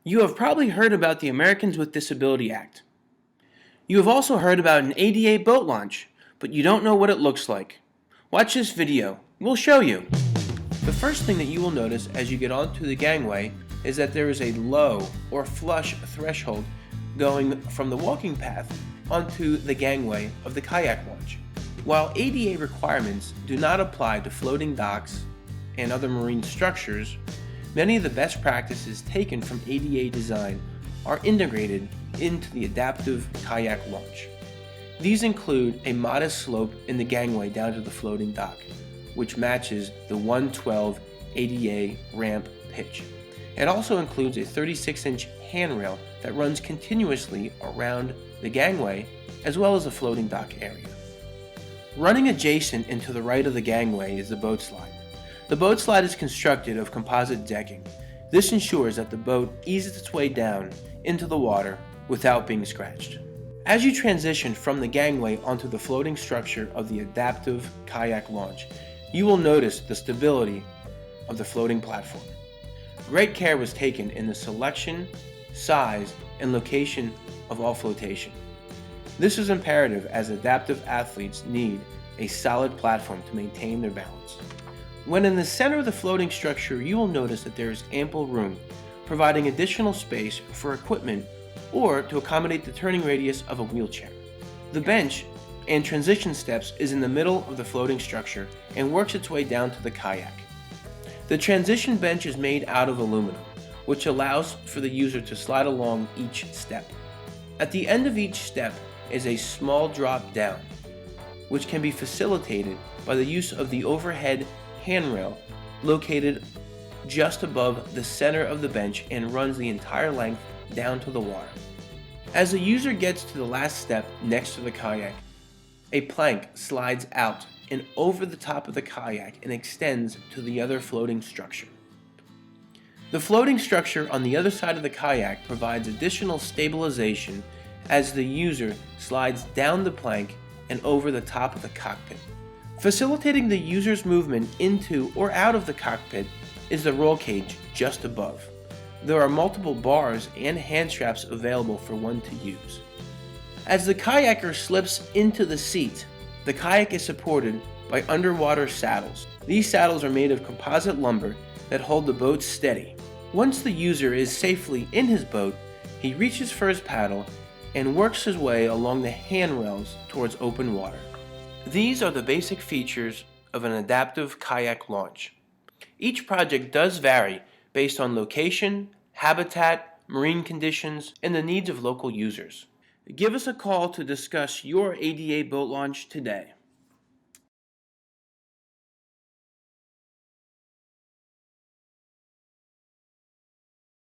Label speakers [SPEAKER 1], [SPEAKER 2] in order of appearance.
[SPEAKER 1] You have probably heard about the Americans with Disabilities Act. You have also heard about an ADA boat launch, but you don't know what it looks like. Watch this video. We'll show you. The first thing that you will notice as you get onto the gangway is that there is a low or flush threshold going from the walking path onto the gangway of the kayak launch. While ADA requirements do not apply to floating docks and other marine structures, many of the best practices taken from ADA design are integrated into the adaptive kayak launch. These include a modest slope in the gangway down to the floating dock, which matches the 112 ADA ramp pitch. It also includes a 36-inch handrail that runs continuously around the gangway as well as the floating dock area. Running adjacent and to the right of the gangway is the boat slide. The boat slide is constructed of composite decking. This ensures that the boat eases its way down into the water without being scratched. As you transition from the gangway onto the floating structure of the adaptive kayak launch, you will notice the stability of the floating platform. Great care was taken in the selection, size, and location of all flotation. This is imperative as adaptive athletes need a solid platform to maintain their balance. When in the center of the floating structure, you will notice that there is ample room, providing additional space for equipment or to accommodate the turning radius of a wheelchair. The bench and transition steps is in the middle of the floating structure and works its way down to the kayak. The transition bench is made out of aluminum, which allows for the user to slide along each step. At the end of each step is a small drop down, which can be facilitated by the use of the overhead handrail located just above the center of the bench and runs the entire length down to the water. As the user gets to the last step next to the kayak, a plank slides out and over the top of the kayak and extends to the other floating structure. The floating structure on the other side of the kayak provides additional stabilization as the user slides down the plank and over the top of the cockpit. Facilitating the user's movement into or out of the cockpit is the roll cage just above. There are multiple bars and hand straps available for one to use. As the kayaker slips into the seat, the kayak is supported by underwater saddles. These saddles are made of composite lumber that hold the boat steady. Once the user is safely in his boat, he reaches for his paddle and works his way along the handrails towards open water. These are the basic features of an adaptive kayak launch. Each project does vary based on location, habitat, marine conditions, and the needs of local users. Give us a call to discuss your ADA boat launch today.